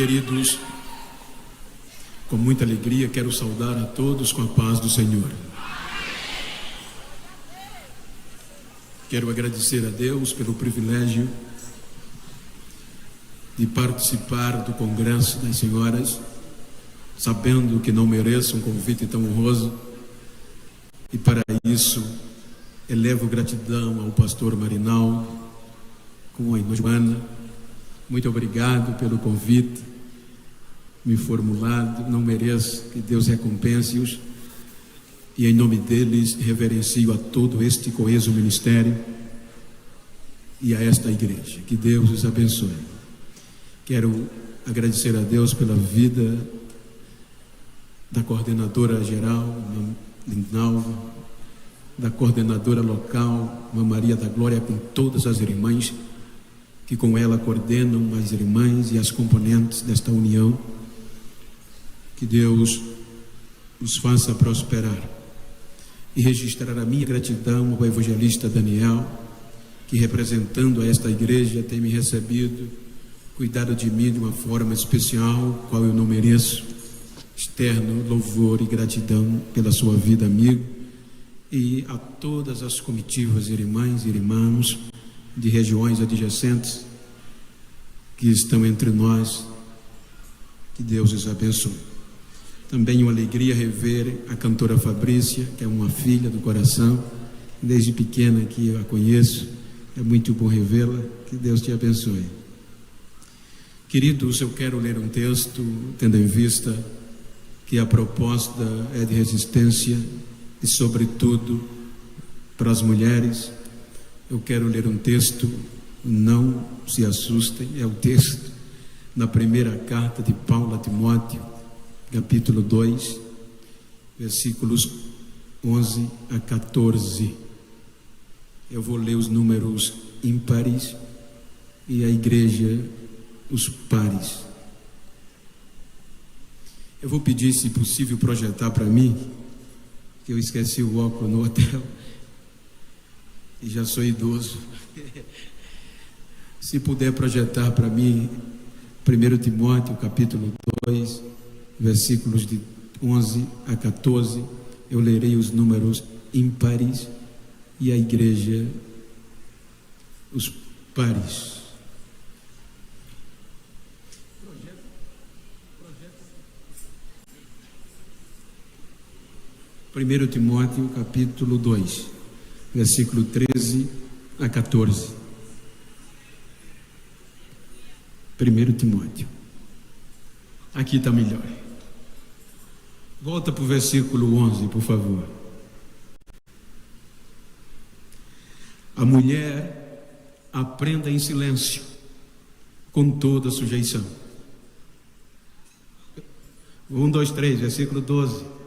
Queridos, com muita alegria quero saudar a todos com a paz do Senhor. Quero agradecer a Deus pelo privilégio de participar do Congresso das Senhoras, sabendo que não mereço um convite tão honroso, e para isso elevo gratidão ao pastor Marinaldo, com a irmã Joana. Muito obrigado pelo convite me formulado, não mereço, que Deus recompense-os, e em nome deles reverencio a todo este coeso ministério e a esta igreja. Que Deus os abençoe. Quero agradecer a Deus pela vida da coordenadora geral, Lindalva, da coordenadora local, Maria da Glória, com todas as irmãs que com ela coordenam as irmãs e as componentes desta união. Que Deus os faça prosperar. E registrar a minha gratidão ao evangelista Daniel, que representando a esta igreja tem me recebido, cuidado de mim de uma forma especial, qual eu não mereço. Externo louvor e gratidão pela sua vida, amigo, e a todas as comitivas irmãs e irmãos de regiões adjacentes que estão entre nós. Que Deus os abençoe. Também uma alegria rever a cantora Fabrícia, que é uma filha do coração, desde pequena que eu a conheço, é muito bom revê-la. Que Deus te abençoe. Queridos, eu quero ler um texto, tendo em vista que a proposta é de resistência e, sobretudo, para as mulheres. Eu quero ler um texto, não se assustem, é o texto na primeira carta de Paulo a Timóteo, capítulo 2, versículos 11 a 14. Eu vou ler os números ímpares e a igreja os pares. Eu vou pedir, se possível, projetar para mim, que eu esqueci o óculos no hotel e já sou idoso. Se puder projetar para mim 1 Timóteo capítulo 2, versículos de 11 a 14, eu lerei os números ímpares e a igreja os pares. 1 Timóteo capítulo 2, versículo 13 a 14. 1 Timóteo. Aqui está melhor. Volta para o versículo 11, por favor. A mulher aprenda em silêncio, com toda sujeição. 1, 2, 3, versículo 12.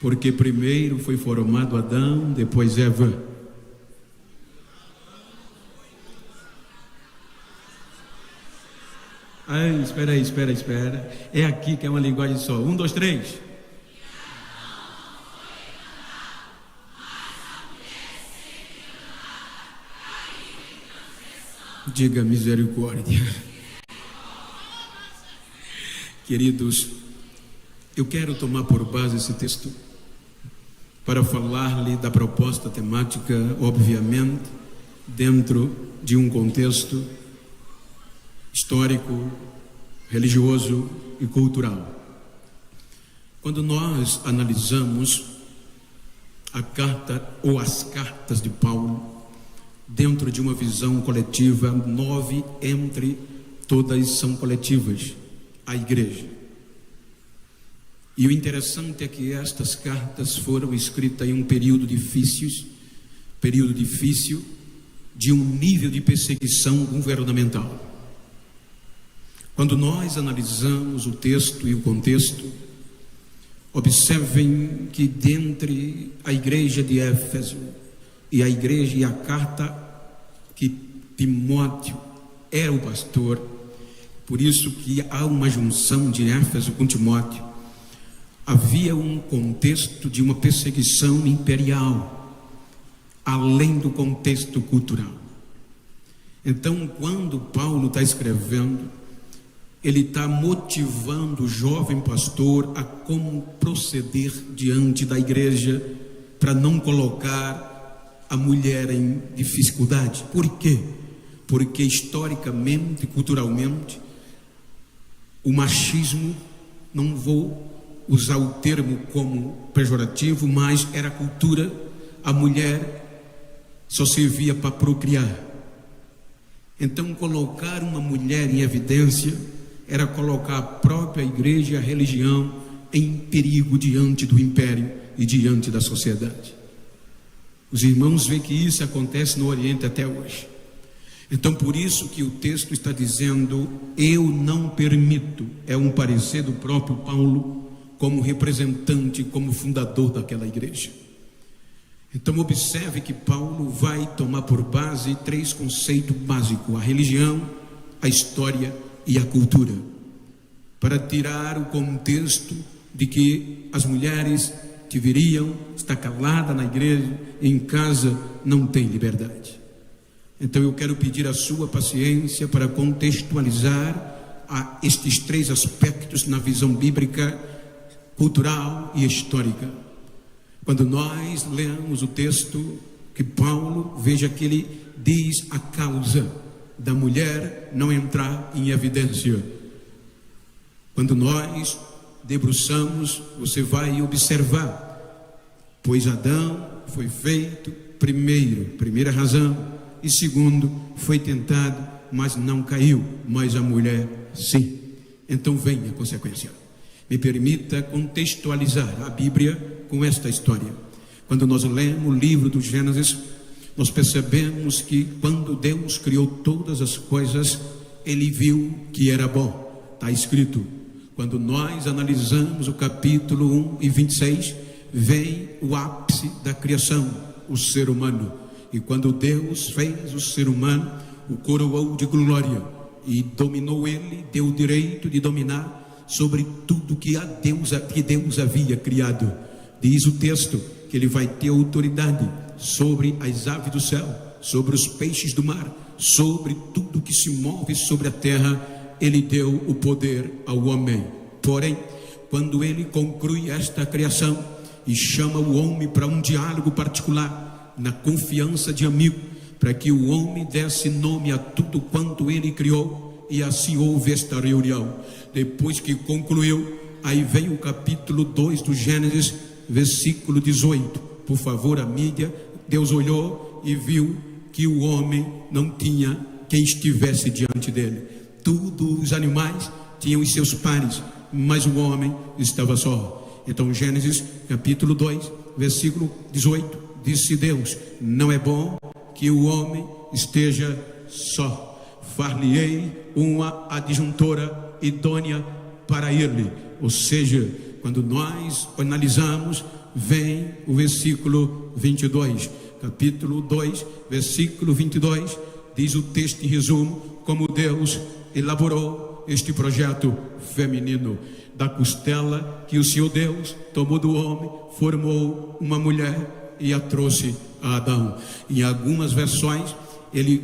Porque primeiro foi formado Adão, depois Eva. Ai, espera. É aqui que é uma linguagem só. 1, 2, 3. Diga misericórdia. Queridos, eu quero tomar por base esse texto para falar-lhe da proposta temática, obviamente, dentro de um contexto histórico, religioso e cultural. Quando nós analisamos a carta ou as cartas de Paulo, dentro de uma visão coletiva, 9 entre todas são coletivas, a igreja. E o interessante é que estas cartas foram escritas em um período difícil de um nível de perseguição governamental. Quando nós analisamos o texto e o contexto, observem que dentre a igreja de Éfeso e a igreja e a carta que Timóteo era o pastor, por isso que há uma junção de Éfeso com Timóteo. havia um contexto de uma perseguição imperial, além do contexto cultural. Então, quando Paulo está escrevendo, ele está motivando o jovem pastor a como proceder diante da igreja para não colocar a mulher em dificuldade. Por quê? Porque historicamente, culturalmente, o machismo, não vou usar o termo como pejorativo, mas era a cultura, a mulher só servia para procriar. Então, colocar uma mulher em evidência era colocar a própria igreja e a religião em perigo diante do império e diante da sociedade. Os irmãos veem que isso acontece no Oriente até hoje. Então, por isso que o texto está dizendo, eu não permito, é um parecer do próprio Paulo, como representante, como fundador daquela igreja. Então, observe que Paulo vai tomar por base 3 conceitos básicos: a religião, a história e a cultura, para tirar o contexto de que as mulheres deveriam estar caladas na igreja, em casa não tem liberdade. Então eu quero pedir a sua paciência para contextualizar estes 3 aspectos na visão bíblica, cultural e histórica. Quando nós lemos o texto que Paulo, veja que ele diz a causa da mulher não entrar em evidência. Quando nós debruçamos, você vai observar, pois Adão foi feito primeira razão, e segundo, foi tentado, mas não caiu, mas a mulher sim. Então vem a consequência. Me permita contextualizar a Bíblia com esta história. Quando nós lemos o livro do Gênesis, nós percebemos que quando Deus criou todas as coisas, Ele viu que era bom. Está escrito. Quando nós analisamos o capítulo 1 e 26, vem o ápice da criação, o ser humano. E quando Deus fez o ser humano, o coroou de glória e dominou ele, deu o direito de dominar sobre tudo que Deus havia criado. Diz o texto que ele vai ter autoridade sobre as aves do céu, sobre os peixes do mar, sobre tudo que se move sobre a terra. Ele deu o poder ao homem. Porém, quando ele conclui esta criação e chama o homem para um diálogo particular, na confiança de amigo, para que o homem desse nome a tudo quanto ele criou, e assim houve esta reunião. Depois que concluiu, aí vem o capítulo 2 do Gênesis, versículo 18. Por favor, a mídia. Deus olhou e viu que o homem não tinha quem estivesse diante dele. Todos os animais tinham os seus pares, mas o homem estava só. Então, Gênesis capítulo 2, versículo 18, disse Deus: não é bom que o homem esteja só, far-lhe-ei uma adjuntora idônea para ele. Ou seja, quando nós analisamos, vem o versículo 22, capítulo 2, versículo 22, diz o texto em resumo, como Deus elaborou este projeto feminino. Da costela que o Senhor Deus tomou do homem, formou uma mulher e a trouxe a Adão. Em algumas versões, ele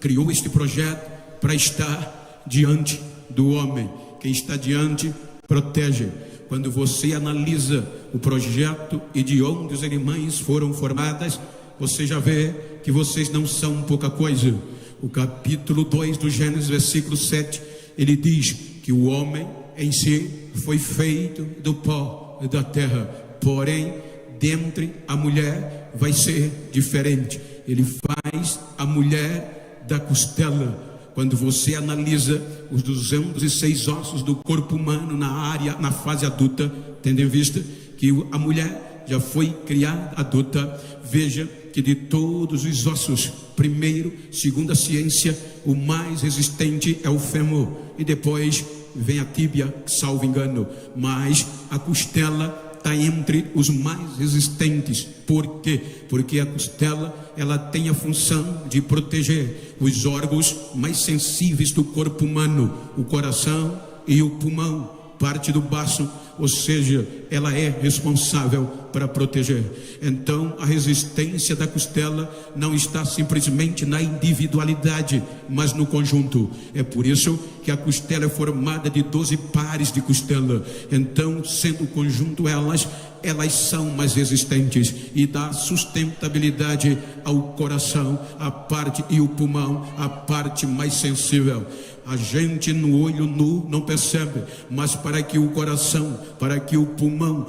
criou este projeto para estar diante do homem. Quem está diante, protege. Quando você analisa o projeto e de onde os animais foram formadas, você já vê que vocês não são pouca coisa. O capítulo 2 do Gênesis, versículo 7, ele diz que o homem em si foi feito do pó da terra, porém, dentre a mulher vai ser diferente. Ele faz a mulher da costela. Quando você analisa os 206 ossos do corpo humano na fase adulta, tendo em vista que a mulher já foi criada adulta, veja que de todos os ossos, primeiro, segundo a ciência, o mais resistente é o fêmur, e depois vem a tíbia, salvo engano, mas a costela está entre os mais resistentes. Por quê? Porque a costela, ela tem a função de proteger os órgãos mais sensíveis do corpo humano, o coração e o pulmão, parte do baço, ou seja, ela é responsável para proteger. Então a resistência da costela não está simplesmente na individualidade, mas no conjunto. É por isso que a costela é formada de 12 pares de costela. Então, sendo o conjunto elas são mais resistentes e dá sustentabilidade ao coração, a parte e o pulmão, a parte mais sensível. A gente no olho nu não percebe, mas para que o coração, para que o pulmão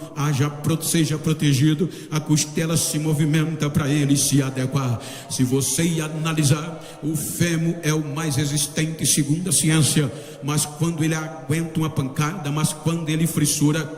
seja protegido, a costela se movimenta para ele se adequar. Se você analisar, o fêmur é o mais resistente segundo a ciência, mas quando ele aguenta uma pancada, mas quando ele frissura,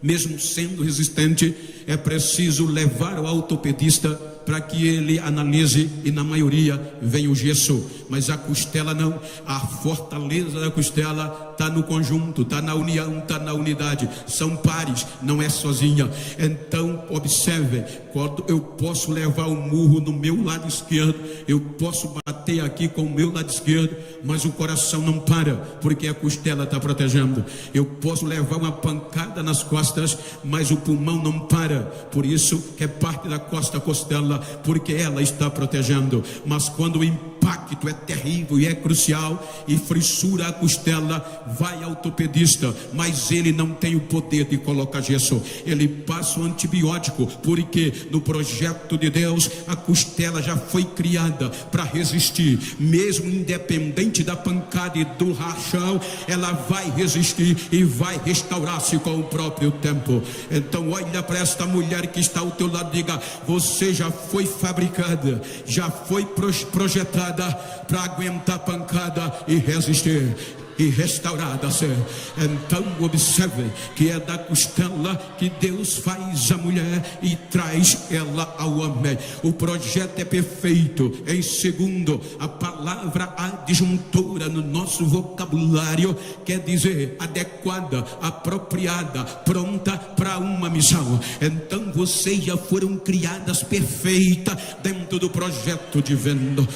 mesmo sendo resistente, é preciso levar ao ortopedista para que ele analise, e na maioria vem o gesso. Mas a costela não. A fortaleza da costela está no conjunto, está na união, está na unidade. São pares, não é sozinha. Então observe, quando eu posso levar um murro no meu lado esquerdo, eu posso bater aqui com o meu lado esquerdo, mas o coração não para, porque a costela está protegendo. Eu posso levar uma pancada nas costas, mas o pulmão não para. Por isso que é parte da costela, porque ela está protegendo. Mas quando o impacto é terrível e é crucial e frissura a costela, vai ao ortopedista, mas ele não tem o poder de colocar gesso. Ele passa o antibiótico, porque no projeto de Deus a costela já foi criada para resistir, mesmo independente da pancada e do rachão, ela vai resistir e vai restaurar-se com o próprio tempo. Então olha para esta mulher que está ao teu lado, diga: você já foi fabricada, já foi projetada para aguentar pancada e resistir e restaurada ser. Então observe que é da costela que Deus faz a mulher e traz ela ao homem. O projeto é perfeito. Em segundo, a palavra adjuntora no nosso vocabulário quer dizer adequada, apropriada, pronta para uma missão. Então vocês já foram criadas perfeitas dentro do projeto divino.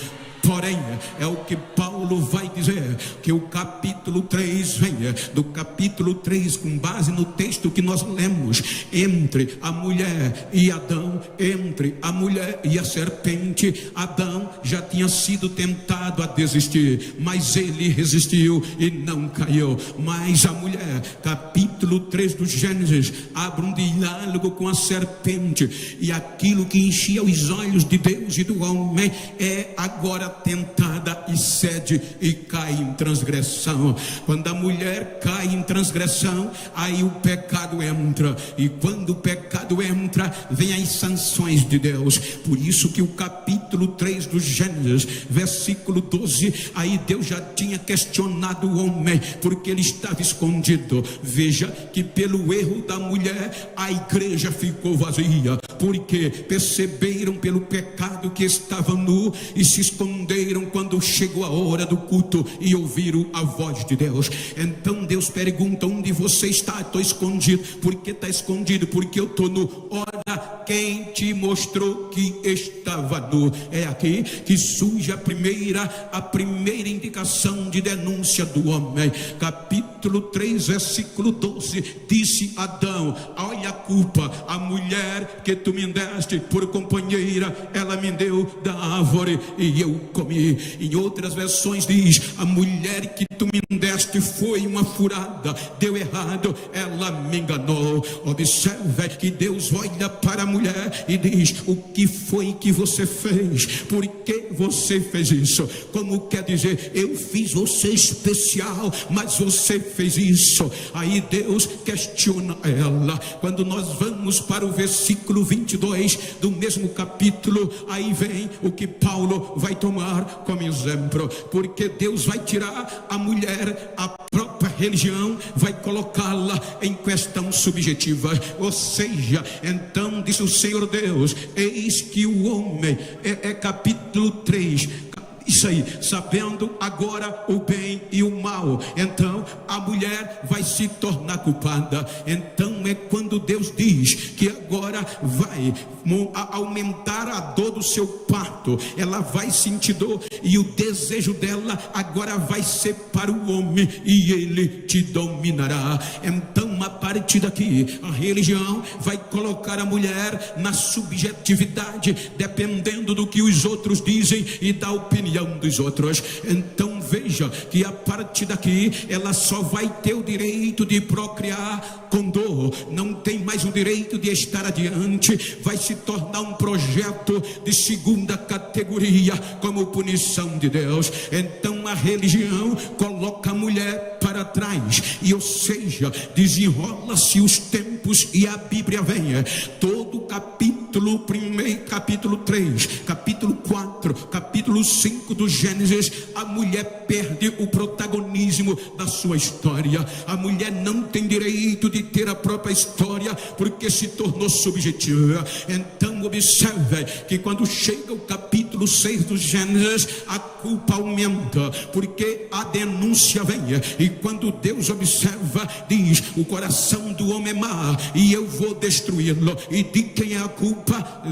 Porém, é o que Paulo vai dizer, que o capítulo 3 vem do capítulo 3, com base no texto que nós lemos, entre a mulher e Adão, entre a mulher e a serpente. Adão já tinha sido tentado a desistir, mas ele resistiu e não caiu. Mas a mulher, capítulo 3 do Gênesis, abre um diálogo com a serpente, e aquilo que enchia os olhos de Deus e do homem é agora tentada e cede e cai em transgressão. Quando a mulher cai em transgressão, aí o pecado entra, e quando o pecado entra, vem as sanções de Deus. Por isso que o capítulo 3 do Gênesis, versículo 12, aí Deus já tinha questionado o homem, porque ele estava escondido. Veja que pelo erro da mulher, a igreja ficou vazia, porque perceberam pelo pecado que estava nu e se esconderam quando chegou a hora do culto e ouviram a voz de Deus. Então Deus pergunta: onde você está? Estou escondido. Por que está escondido? Porque eu estou nu. Ora, quem te mostrou que estava nu? É aqui que surge a primeira indicação de denúncia do homem. Capítulo 3, versículo 12, disse Adão: olha a culpa, a mulher que tu me deste por companheira, ela me deu da árvore e eu comi. Em outras versões diz: a mulher que tu me deste foi uma furada, deu errado, ela me enganou. Observe que Deus olha para a mulher e diz: o que foi que você fez? Por que você fez isso? Como quer dizer, eu fiz você especial, mas você fez isso. Aí Deus questiona ela. Quando nós vamos para o versículo 22 do mesmo capítulo, aí vem o que Paulo vai tomar como exemplo, porque Deus vai tirar a mulher, a própria religião vai colocá-la em questão subjetiva. Ou seja, então disse o Senhor Deus: eis que o homem, capítulo 3, isso aí, sabendo agora o bem e o mal, então a mulher vai se tornar culpada. Então é quando Deus diz que agora vai aumentar a dor do seu parto, ela vai sentir dor, e o desejo dela agora vai ser para o homem, e ele te dominará. Então Então, a partir daqui, a religião vai colocar a mulher na subjetividade, dependendo do que os outros dizem e da opinião dos outros. Então veja que a partir daqui ela só vai ter o direito de procriar com dor, não tem mais o direito de estar adiante, vai se tornar um projeto de segunda categoria como punição de Deus. Então a religião coloca a mulher para trás, e ou seja, desenrola-se os tempos e a Bíblia vem, todo capítulo 1, capítulo 3, capítulo 4, capítulo 5 do Gênesis, a mulher perde o protagonismo da sua história. A mulher não tem direito de ter a própria história, porque se tornou subjetiva. Então observe que quando chega o capítulo 6 do Gênesis, a culpa aumenta, porque a denúncia vem, e quando Deus observa, diz: o coração do homem é mau e eu vou destruí-lo. E de quem é a culpa?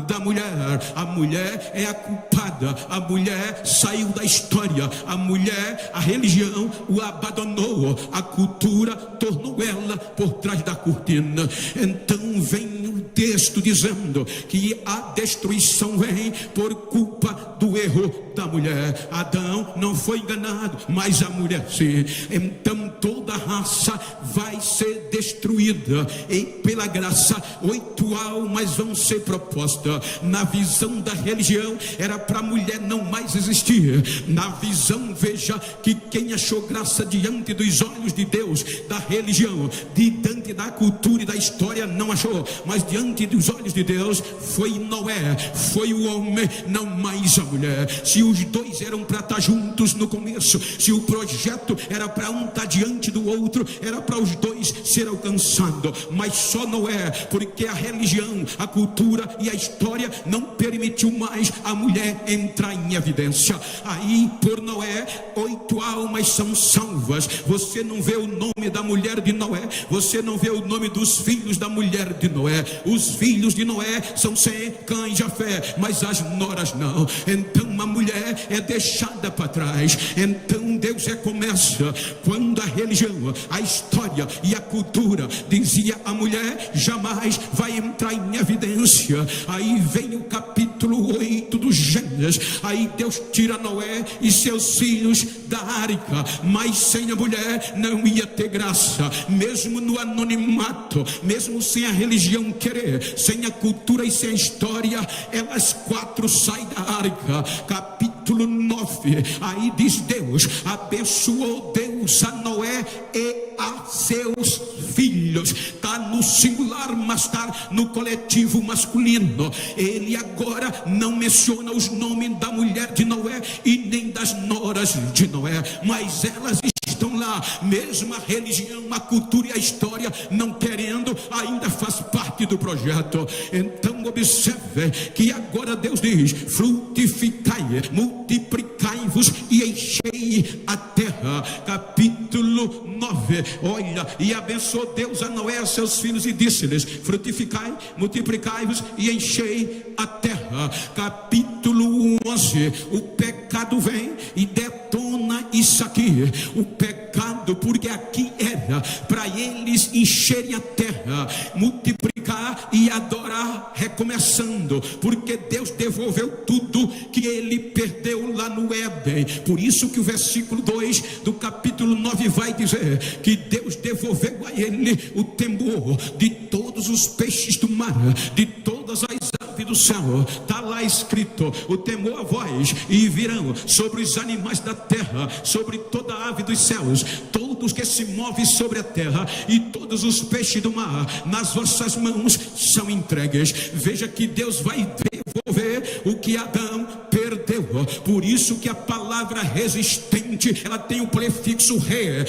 Da mulher. A mulher é a culpada, a mulher saiu da história, a mulher, a religião o abandonou, a cultura tornou ela por trás da cortina. Então vem o texto dizendo que a destruição vem por culpa do erro da mulher. Adão não foi enganado, mas a mulher sim. Então toda a raça vai ser destruída, e pela graça 8 almas vão ser propostas. Na visão da religião era para a mulher não mais existir. Na visão, veja, que quem achou graça diante dos olhos de Deus, da religião, diante da cultura e da história, não achou, mas diante dos olhos de Deus foi Noé, foi o homem, não mais a mulher. Se os dois eram para estar juntos no começo, se o projeto era para um estar diante do outro, era para os dois ser alcançado, mas só Noé, porque a religião, a cultura e a história não permitiu mais a mulher entrar em evidência. Aí por Noé 8 almas são salvas. Você não vê o nome da mulher de Noé, você não vê o nome dos filhos da mulher de Noé. Os filhos de Noé são Sem, Cã e Jafé, mas as noras não. Então a mulher é deixada para trás. Então Deus começa quando a religião, a história e a cultura dizia: a mulher jamais vai entrar em evidência. Aí vem o capítulo 8 do Gênesis, aí Deus tira Noé e seus filhos da arca, mas sem a mulher não ia ter graça. Mesmo no anonimato, mesmo sem a religião querer, sem a cultura e sem a história, elas 4 saem da arca. Capítulo 9, aí diz Deus: abençoou Deus a Noé e a seus filhos. Está no singular, mas está no coletivo masculino. Ele agora não menciona os nomes da mulher de Noé e nem das noras de Noé, mas elas estão lá. Mesmo a religião, a cultura e a história não querendo, ainda faz parte do projeto. Então observe que agora Deus diz: frutificai, multiplicai-vos e enchei a terra. Capítulo 9, olha, e abençoou Deus a Noé e a seus filhos e disse-lhes: frutificai, multiplicai-vos e enchei a terra. Capítulo 11, o pecado vem e detona isso aqui. O pecado, porque aqui era para eles encherem a terra, multiplicar e adorar, recomeçando, porque Deus devolveu tudo que ele perdeu lá no Éden. Por isso que o versículo 2 do capítulo 9 vai dizer que Deus devolveu a ele o temor de todos os peixes do mar, de todas as aves do céu. Está lá escrito: o temor a vós, e virão sobre os animais da terra, sobre toda a ave dos céus, todos que se movem sobre a terra, e todos os peixes do mar, nas vossas mãos são entregues. Veja que Deus vai devolver o que Adão perdeu. Por isso que a palavra resistente, ela tem o prefixo re.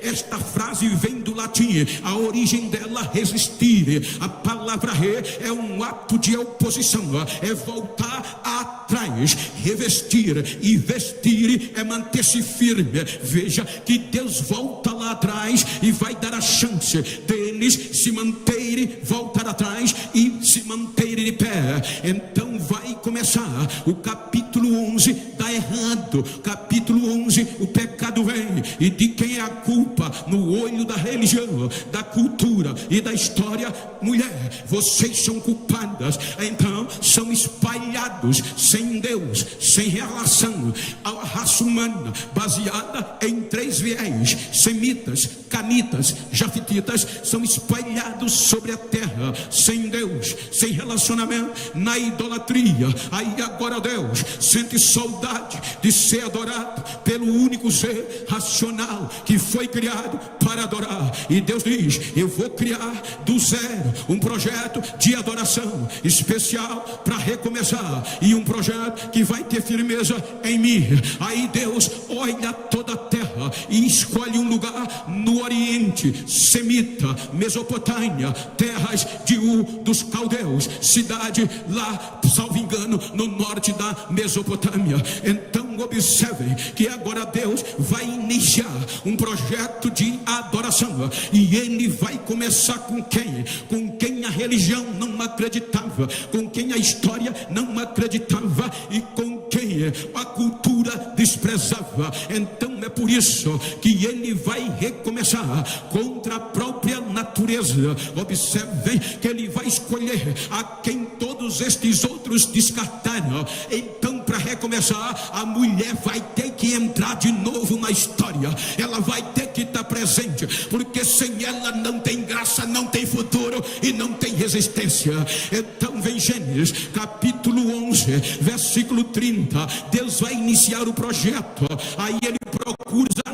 Esta frase vem do latim, a origem dela resistir. A palavra re é um ato de oposição, é voltar atrás. Revestir e vestir é manter-se firme. Veja que Deus volta lá atrás e vai dar a chance deles se manterem, voltar atrás e se manterem de pé. Então vai começar o capítulo 11, dá errado. Capítulo 11, o pecado vem E de quem é a culpa no olho da religião, da cultura e da história? Mulher, vocês são culpadas. Então são espalhados sem Deus, sem relação. A raça humana baseada em 3 viés: semitas, canitas, jafetitas, são espalhados sobre a terra, sem Deus, sem relacionamento, na idolatria. Aí agora Deus sente saudade de ser adorado pelo único ser racional que foi criado para adorar. E Deus diz: eu vou criar do zero um projeto de adoração especial para recomeçar, e um projeto que vai ter firmeza em mim. Aí Deus olha toda a terra e escolhe um lugar no Oriente, Semita, Mesopotâmia, terras de dos caldeus, cidade lá, salvo engano, no norte da Mesopotâmia. Então observem que agora Deus vai iniciar um projeto de adoração, e ele vai começar com quem? Com quem a religião não acreditava, com quem a história não acreditava e com quem a cultura desprezava. Então é por isso que ele vai recomeçar contra a própria natureza. Observem que ele vai escolher a quem todos estes outros descartaram. Então, para recomeçar, a mulher vai ter que entrar de novo na história. Ela vai ter que estar presente, porque sem ela não tem graça, não tem futuro e não tem resistência. Então vem Gênesis capítulo 11 versículo 30. Deus vai iniciar o projeto. Aí ele procura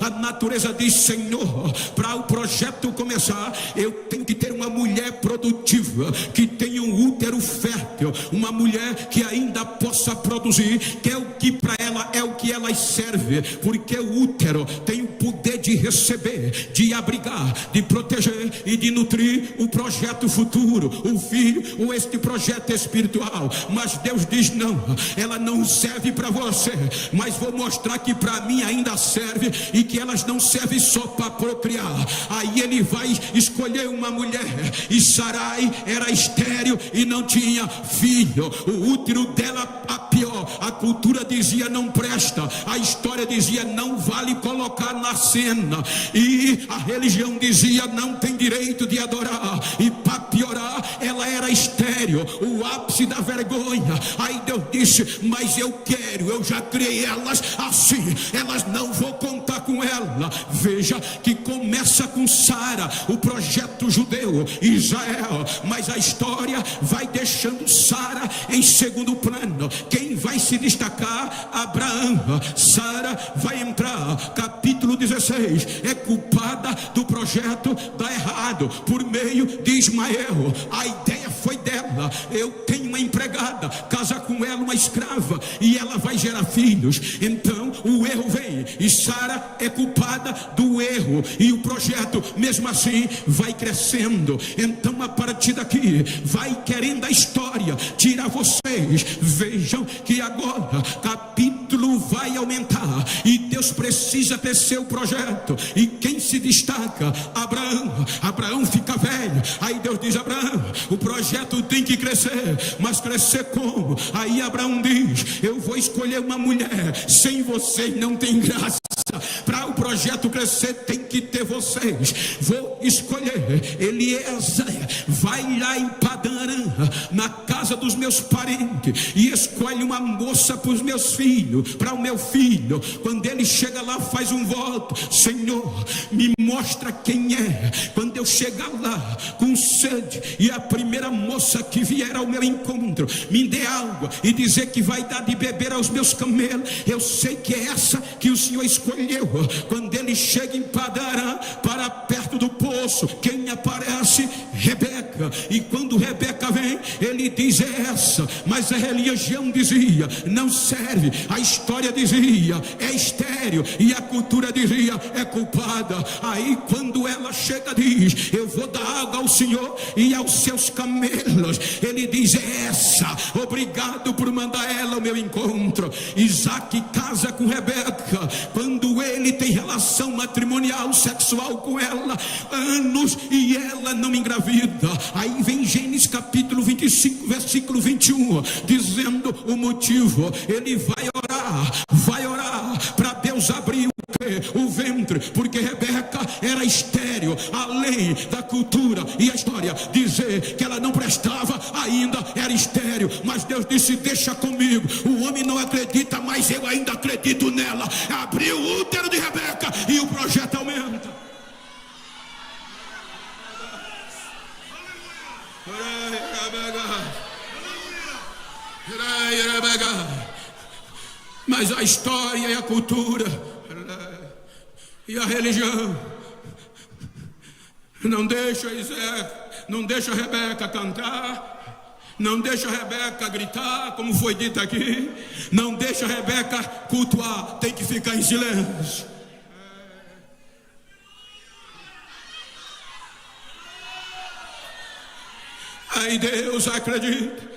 a natureza diz: Senhor, para o projeto começar, eu tenho que ter uma mulher produtiva, que tenha um útero fértil, uma mulher que ainda possa produzir, que é o que para ela é o que ela serve, porque o útero tem o poder de receber, de abrigar, de proteger e de nutrir o projeto futuro, o filho, ou este projeto espiritual. Mas Deus diz: não, ela não serve para você, mas vou mostrar que para mim ainda serve, e que elas não servem só para procriar. Aí ele vai escolher uma mulher, e Sarai era estéril e não tinha filho. O útero dela, a pior, a cultura dizia: não presta, a história dizia: não vale colocar na cena, e a religião dizia: não tem direito de adorar. E para piorar, ela era estéril, o ápice da vergonha. Aí Deus disse: mas eu quero, eu já criei elas assim, elas não vou contar com ela. Veja que começa com Sara, o projeto judeu, Israel, mas a história vai deixando Sara em segundo plano. Quem vai se destacar? Abraão. Sara vai entrar, capítulo 16, é culpada do projeto dar errado por meio de Ismael. A ideia foi dela: eu tenho uma empregada, casar com ela uma escrava, e ela vai gerar filhos. Então o erro vem, e Sara é culpada do erro, e o projeto mesmo assim vai crescendo. Então a partir daqui vai querendo a história tirar vocês. Vejam que agora capítulo vai aumentar, e Deus precisa ter seu projeto. E quem se destaca? Abraão. Abraão fica velho, aí Deus diz: Abraão, o projeto tem que crescer, mas crescer como? Aí Abraão diz: eu vou escolher uma mulher, sem vocês não tem graça. Para o projeto crescer tem que ter vocês. Vou escolher Eliezer, vai lá em Padã Arã, na casa dos meus parentes, e escolhe uma moça para os meus filhos, para o meu filho. Quando ele chega lá, faz um voto: Senhor, me mostra quem é. Quando eu chegar lá com sede, e a primeira moça que vier ao meu encontro me dê água e dizer que vai dar de beber aos meus camelos, eu sei que é essa que o Senhor escolheu. Quando ele chega em Padã Arã, para perto do poço, quem aparece? Rebeca. E quando Rebeca vem, ele diz: é essa. Mas a religião dizia: não serve. A história dizia: é estéril. E a cultura dizia: é culpada. Aí quando ela chega, diz: eu vou dar água ao Senhor e aos seus camelos. Ele diz: é essa. Obrigado por mandar ela ao meu encontro. Isaac casa com Rebeca. Quando ele tem relação matrimonial, sexual com ela, anos, e ela não engravida. Aí vem Gênesis capítulo 25 versículo 21, dizendo o motivo. Ele vai orar para Deus abrir o quê? ventre, porque Rebeca era estéril, além da cultura e a história dizer que ela não prestava, ainda era estéril. Mas Deus disse: deixa comigo. O homem não acredita, mas eu ainda acredito nela. Abriu o útero de Rebeca e o projeto aumenta. Mas a história e a cultura e a religião não deixa Rebeca cantar, não deixa Rebeca gritar, como foi dito aqui, não deixa Rebeca cultuar, tem que ficar em silêncio. Aí Deus acredita,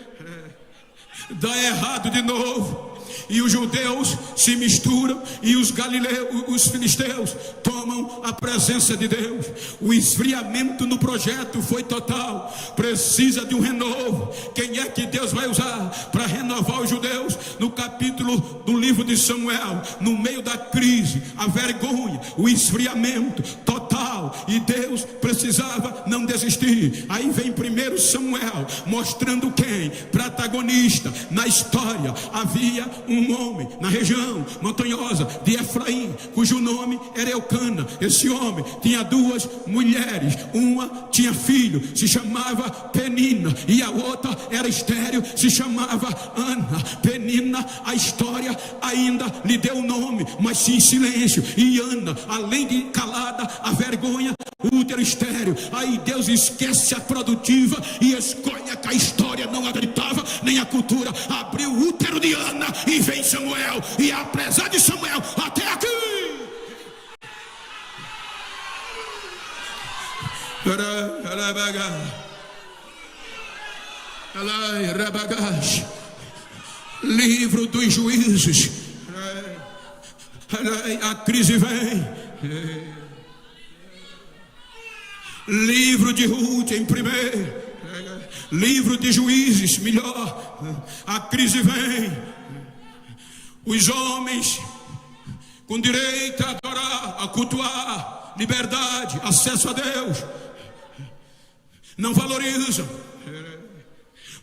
dá errado de novo, e os judeus se misturam, e os galileus, os filisteus tomam a presença de Deus. O esfriamento no projeto foi total. Precisa de um renovo. Quem é que Deus vai usar para renovar os judeus? No capítulo do livro de Samuel, no meio da crise, a vergonha, o esfriamento total, e Deus precisava não desistir. Aí vem 1 Samuel mostrando quem? Protagonista na história. Havia um homem na região montanhosa de Efraim, cujo nome era Eucana. Esse homem tinha 2 mulheres. Uma tinha filho, se chamava Penina, e a outra era estéril, se chamava Ana. Penina, a história ainda lhe deu o nome, mas sim em silêncio. E Ana, além de calada, a vergonha, o útero estéril. Aí Deus esquece a produtiva e escolhe que a história não acreditava, nem a cultura. Abriu o útero de Ana e vem Samuel. E apesar de Samuel, até aqui, livro dos Juízes, a crise vem. Livro de Ruth em primeiro, livro de Juízes, melhor, a crise vem. Os homens com direito a adorar, a cultuar, liberdade, acesso a Deus, não valorizam.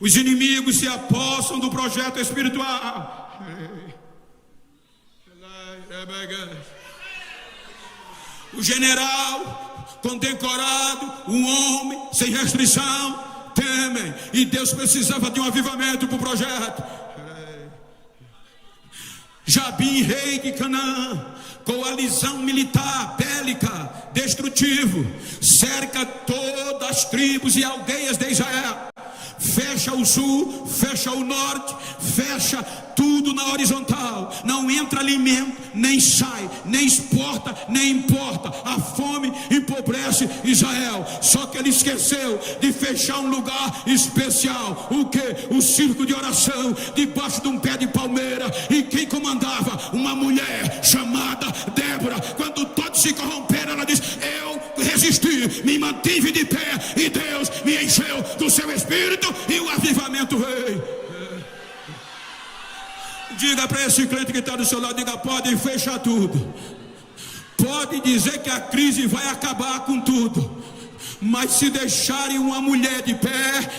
Os inimigos se apossam do projeto espiritual. O general condecorado, um homem sem restrição, temem. E Deus precisava de um avivamento para o projeto. Jabim, rei de Canaã, coalizão militar, bélica, destrutivo, cerca todas as tribos e aldeias de Israel. Fecha o sul, fecha o norte, fecha tudo na horizontal. Não entra alimento, nem sai, nem exporta, nem importa. A fome empobrece Israel. Só que ele esqueceu de fechar um lugar especial. O que? O circo de oração, debaixo de um pé de palmeira. E quem comandava? Uma mulher chamada Débora. Quando todos se corromperam, ela disse: eu resisti, me mantive de pé, e Deus me encheu do seu espírito, e o avivamento veio. Diga para esse crente que está do seu lado, diga: pode fechar tudo, pode dizer que a crise vai acabar com tudo, mas se deixarem uma mulher de pé,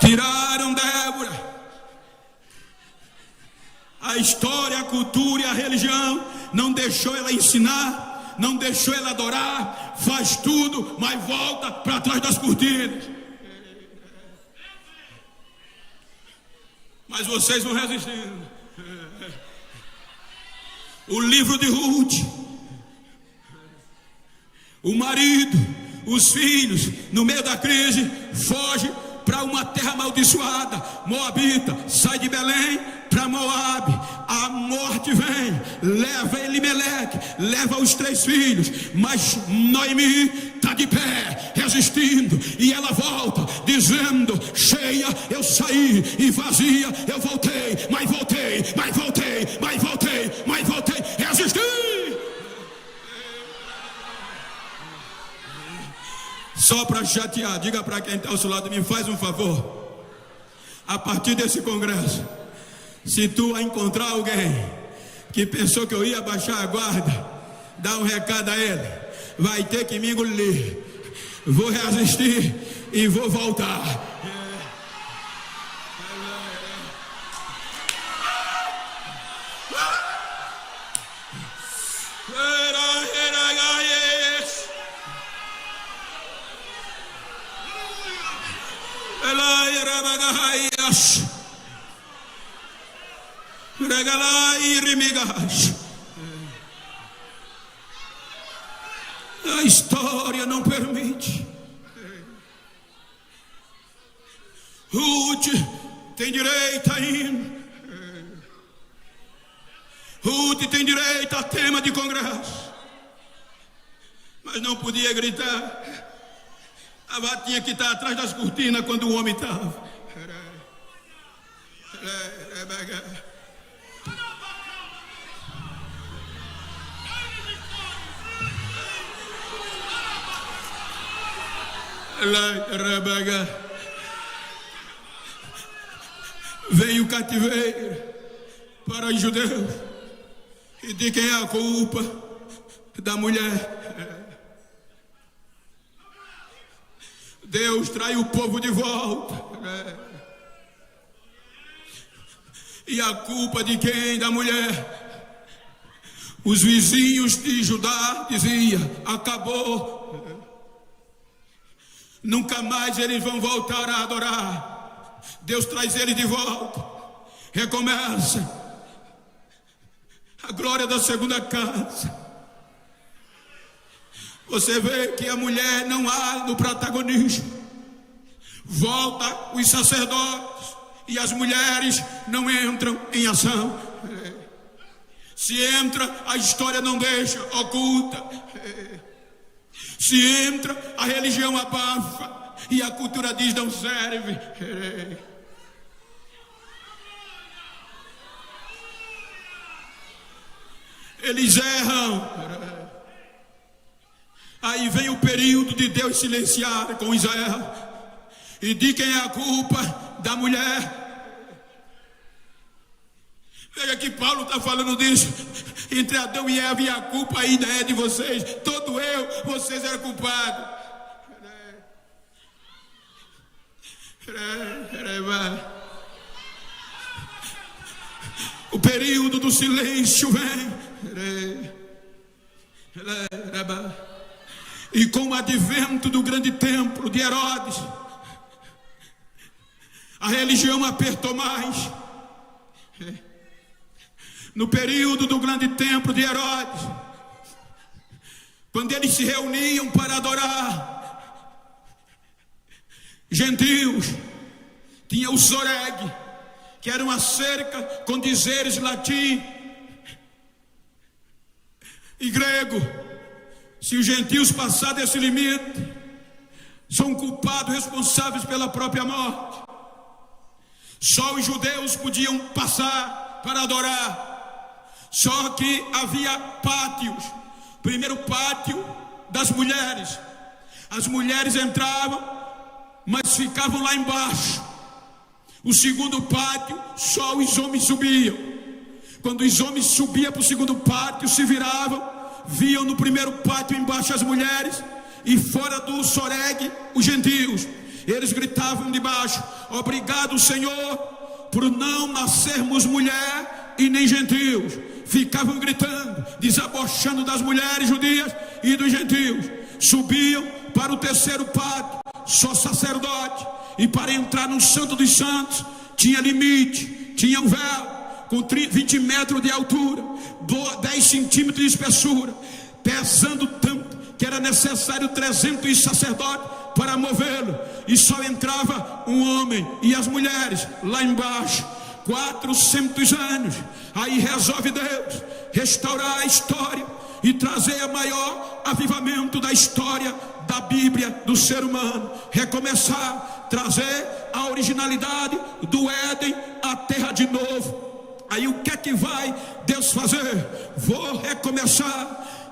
tiraram Débora. A história, a cultura e a religião não deixou ela ensinar, não deixou ela adorar. Faz tudo, mas volta para trás das cortinas. Mas vocês vão resistindo. O livro de Ruth, o marido, os filhos, no meio da crise, foge para uma terra amaldiçoada, Moabita, sai de Belém para Moabe. A morte vem, leva Elimeleque, leva os 3 filhos, mas Noemi está de pé, resistindo, e ela volta, dizendo: cheia eu saí, e vazia eu voltei, mas voltei, mas voltei, mas voltei, mas voltei, resisti. Só para chatear, diga para quem está ao seu lado, me faz um favor. A partir desse congresso, se tu encontrar alguém que pensou que eu ia baixar a guarda, dá um recado a ele: vai ter que me engolir. Vou resistir e vou voltar. A história não permite. Ruth tem direito a ir. Ruth tem direito a tema de congresso, mas não podia gritar. Ela tinha que estar atrás das cortinas quando o homem estava. Vem o cativeiro para os judeus, e de quem é a culpa? Da mulher. Deus trai o povo de volta. E a culpa de quem? Da mulher. Os vizinhos de Judá diziam: acabou, nunca mais eles vão voltar a adorar. Deus traz eles de volta, recomeça a glória da segunda casa. Você vê que a mulher não há no protagonismo. Volta os sacerdotes e as mulheres não entram em ação. Se entra, a história não deixa oculta. Se entra, a religião abafa e a cultura diz: não serve. Eles erram. Aí vem o período de Deus silenciar com Israel. E de quem é a culpa? Da mulher. Veja que Paulo está falando disso. Entre Adão e Eva, e a culpa ainda é de vocês. Todo eu, vocês eram culpados. O período do silêncio vem. E com o advento do grande templo de Herodes, a religião apertou mais. No período do grande templo de Herodes, quando eles se reuniam para adorar, gentios, tinha o soreg, que era uma cerca com dizeres latim e grego. Se os gentios passarem desse limite, são culpados, responsáveis pela própria morte. Só os judeus podiam passar para adorar. Só que havia pátios. Primeiro pátio das mulheres. As mulheres entravam, mas ficavam lá embaixo. O segundo pátio, só os homens subiam. Quando os homens subiam para o segundo pátio, se viravam, viam no primeiro pátio embaixo as mulheres, e fora do soreg os gentios. Eles gritavam de baixo: obrigado, Senhor, por não nascermos mulher e nem gentios. Ficavam gritando, desabochando das mulheres judias e dos gentios. Subiam para o terceiro pátio, só sacerdote. E para entrar no Santo dos Santos tinha limite, tinha um véu com 20 metros de altura, 10 centímetros de espessura, pesando tanto que era necessário 300 sacerdotes para movê-lo, e só entrava um homem, e as mulheres lá embaixo. 400 anos. Aí resolve Deus restaurar a história e trazer a maior avivamento da história da Bíblia do ser humano. Recomeçar, trazer a originalidade do Éden à terra de novo. Aí o que é que vai Deus fazer? Vou recomeçar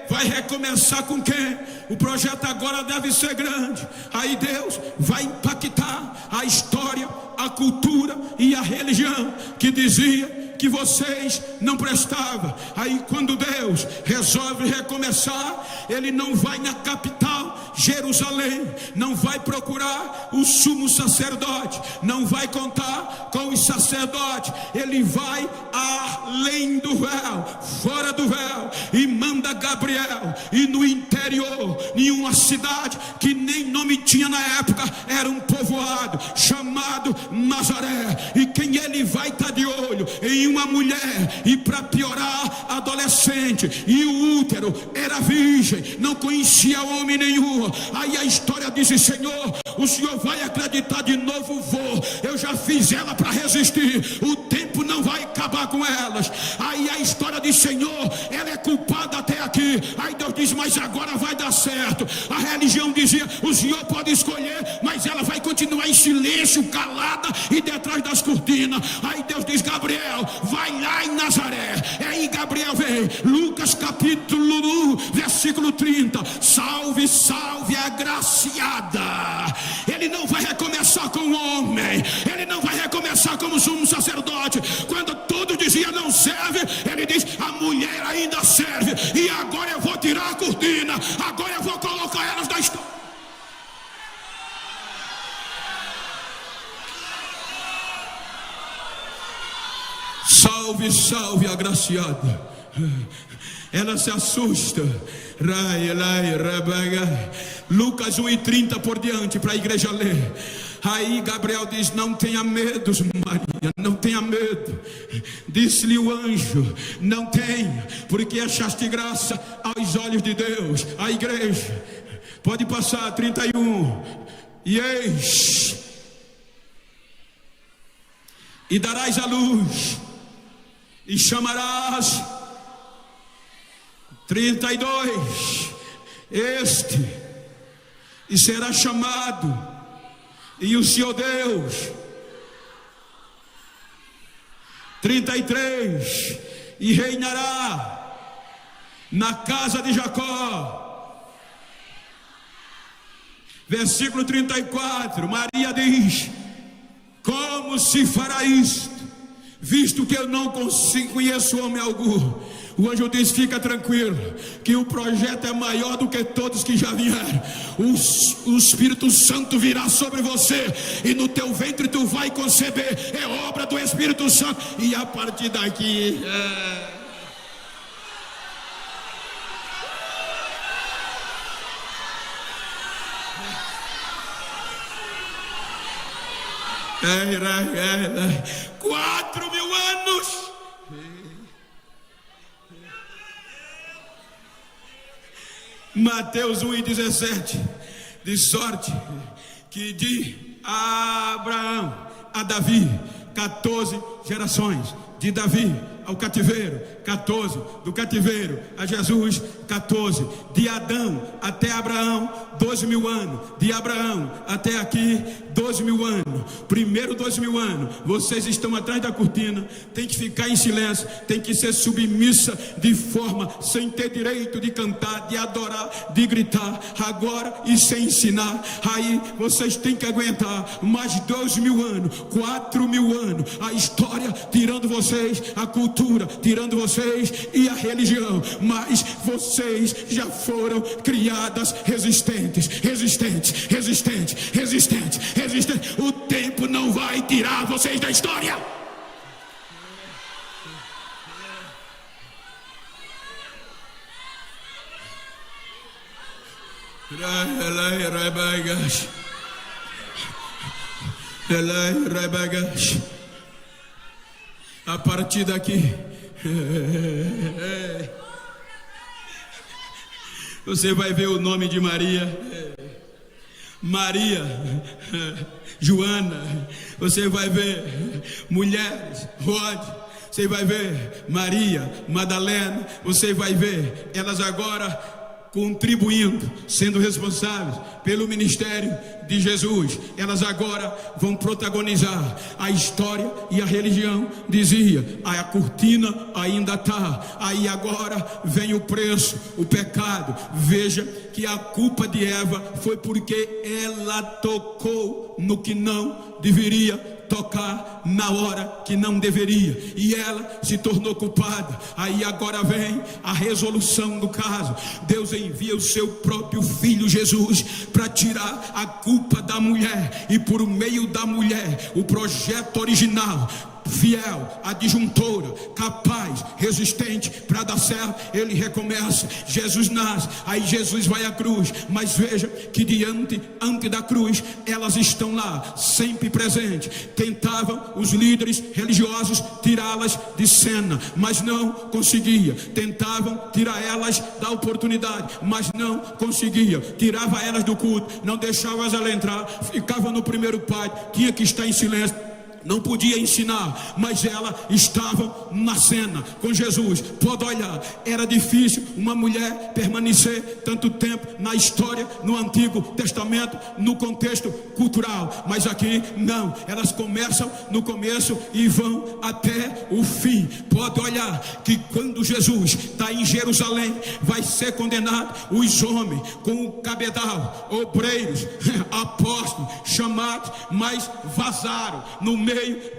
vai recomeçar com quem? O projeto agora deve ser grande. Aí Deus vai impactar a história, a cultura e a religião que dizia que vocês não prestavam. Aí quando Deus resolve recomeçar, Ele não vai na capital, Jerusalém, não vai procurar o sumo sacerdote, não vai contar com os sacerdotes, Ele vai além do véu, fora do véu, e manda Gabriel, e no interior, em uma cidade que nem nome tinha na época, era um povoado chamado Nazaré, e quem ele vai estar de olho? Em uma mulher, e para piorar, adolescente, e o útero era virgem, não conhecia homem nenhum. Aí a história diz: Senhor, o Senhor vai acreditar de novo? Vou, eu já fiz ela para resistir, o tempo não vai acabar com elas. Aí a história diz: Senhor, ela é culpada até aqui. Aí Deus diz: mas agora vai dar certo. A religião dizia: o Senhor pode escolher, mas ela vai continuar em silêncio, calada e detrás das cortinas. Aí Deus diz: Gabriel, vai lá em Nazaré. Aí Gabriel vem, Lucas capítulo 1, versículo 30. Salve, salve a agraciada. Ele não vai recomeçar com o homem, ele não vai recomeçar como sumo sacerdote. Quando tudo dizia não serve, ele diz: a mulher ainda serve. E agora eu vou tirar a cortina, agora eu vou colocar elas na história. Salve, salve a agraciada. Ela se assusta. Lucas 1:30 por diante, para a igreja ler. Aí Gabriel diz: não tenha medo, Maria, não tenha medo. Disse-lhe o anjo: não tenha, porque achaste graça aos olhos de Deus. A igreja, pode passar, 31. E eis, e darás a luz, e chamarás, 32, e será chamado, e o Senhor Deus, 33, e reinará na casa de Jacó. Versículo 34, Maria diz: como se fará isto, visto que eu não conheço homem algum? O anjo diz: fica tranquilo, que o projeto é maior do que todos que já vieram. O Espírito Santo virá sobre você, e no teu ventre tu vai conceber. É obra do Espírito Santo. E a partir daqui é 4.000 anos. Mateus 1:17, de sorte que de Abraão a Davi 14 gerações, de Davi ao cativeiro 14, do cativeiro a Jesus 14, de Adão até Abraão 12.000 anos, de Abraão até aqui 12.000 anos. Primeiro 12.000 anos, vocês estão atrás da cortina, tem que ficar em silêncio, tem que ser submissa de forma, sem ter direito de cantar, de adorar, de gritar. Agora isso é ensinar. Aí vocês têm que aguentar mais 2.000 anos, 4.000 anos, a história tirando vocês, a cultura tirando vocês e a religião, mas vocês já foram criadas resistentes. O tempo não vai tirar vocês da história. A partir daqui você vai ver o nome de Maria, Joana, você vai ver mulheres, Rod, você vai ver Maria, Madalena, você vai ver elas agora contribuindo, sendo responsáveis pelo ministério de Jesus. Elas agora vão protagonizar a história e a religião. Dizia, a cortina ainda está, aí agora vem o preço, o pecado. Veja que a culpa de Eva foi porque ela tocou no que não deveria tocar, na hora que não deveria, e ela se tornou culpada. Aí agora vem a resolução do caso. Deus envia o seu próprio filho Jesus para tirar a culpa da mulher, e por meio da mulher, o projeto original, fiel, adjuntora, capaz, resistente para dar certo, ele recomeça. Jesus nasce, aí Jesus vai à cruz, mas veja que antes da cruz, elas estão lá, sempre presentes. Tentavam os líderes religiosos tirá-las de cena, mas não conseguia. Tentavam tirar elas da oportunidade, mas não conseguia. Tirava elas do culto, não deixava elas entrar, ficava no primeiro pátio, tinha que estar em silêncio, não podia ensinar, mas ela estava na cena com Jesus. Pode olhar, era difícil uma mulher permanecer tanto tempo na história, no Antigo Testamento, no contexto cultural, mas aqui não, elas começam no começo e vão até o fim. Pode olhar que quando Jesus está em Jerusalém, vai ser condenado os homens com o cabedal, obreiros, apóstolos, chamados, mas vazaram no meio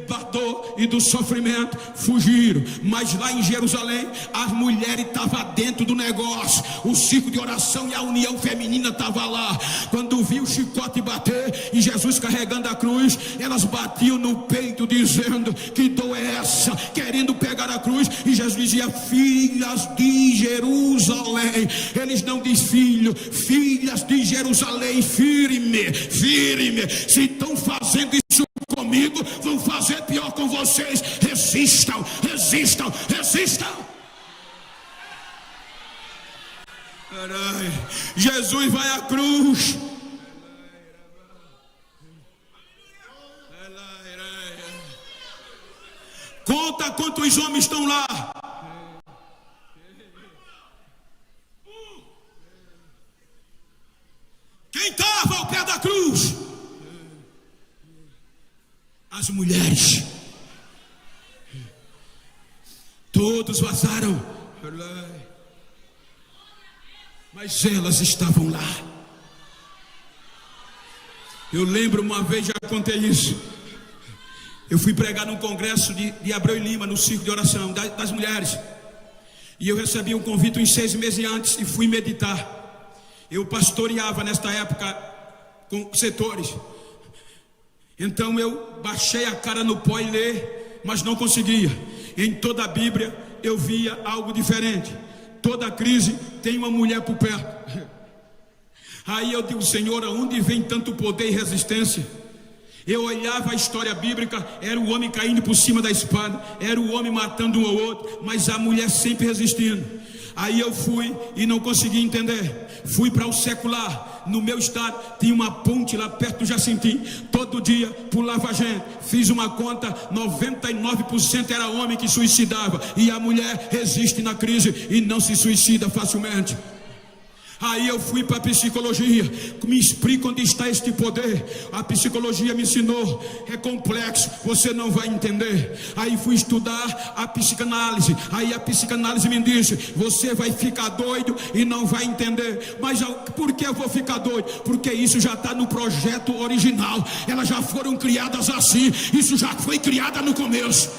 da dor e do sofrimento, fugiram. Mas lá em Jerusalém, as mulheres estavam dentro do negócio, o ciclo de oração e a união feminina estava lá. Quando viu o chicote bater e Jesus carregando a cruz, elas batiam no peito dizendo, que dor é essa? Querendo pegar a cruz. E Jesus dizia, filhas de Jerusalém. Eles não diz filho, filhas de Jerusalém, firme, firme. Se estão fazendo isso comigo, vão fazer pior com vocês. Resistam, resistam, resistam. Jesus vai à cruz. Conta quantos homens estão lá. Quem estava ao pé da cruz? As mulheres. Todos vazaram, mas elas estavam lá. Eu lembro uma vez, já contei isso. Eu fui pregar num congresso de Abreu e Lima, no círculo de oração das mulheres, e eu recebi um convite uns 6 meses antes e fui meditar. Eu pastoreava nesta época com setores. Então eu baixei a cara no pó e ler, mas não conseguia. Em toda a Bíblia eu via algo diferente. Toda crise tem uma mulher por perto. Aí eu digo, Senhor, aonde vem tanto poder e resistência? Eu olhava a história bíblica, era o homem caindo por cima da espada, era o homem matando um ao outro, mas a mulher sempre resistindo. Aí eu fui e não consegui entender. Fui para o secular. No meu estado tinha uma ponte lá perto do Jacintim. Todo dia pulava gente. Fiz uma conta, 99% era homem que suicidava, e a mulher resiste na crise e não se suicida facilmente. Aí eu fui para a psicologia. Me explica onde está este poder. A psicologia me ensinou, é complexo, você não vai entender. Aí fui estudar a psicanálise. Aí a psicanálise me disse, você vai ficar doido e não vai entender. Mas por que eu vou ficar doido? Porque isso já está no projeto original. Elas já foram criadas assim. Isso já foi criada no começo.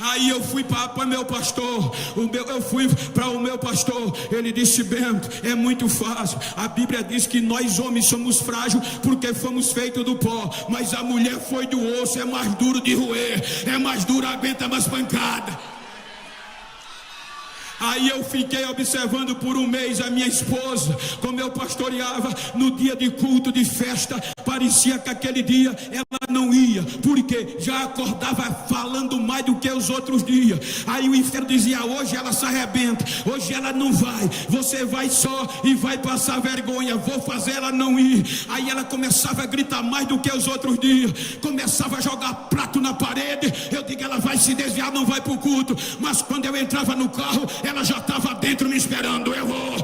Aí eu fui para meu pastor, eu fui para o meu pastor. Ele disse, Bento, é muito fácil. A Bíblia diz que nós homens somos frágeis porque fomos feitos do pó, mas a mulher foi do osso, é mais duro de roer, é mais duro, aguenta mais pancada. Aí eu fiquei observando por um mês a minha esposa, como eu pastoreava no dia de culto, de festa. Parecia que aquele dia ela não ia, porque já acordava falando mais do que os outros dias. Aí o inferno dizia, hoje ela se arrebenta, hoje ela não vai, você vai só e vai passar vergonha, vou fazer ela não ir. Aí ela começava a gritar mais do que os outros dias, começava a jogar prato na parede. Eu digo, ela vai se desviar, não vai para o culto. Mas quando eu entrava no carro, ela já estava dentro me esperando. Eu vou,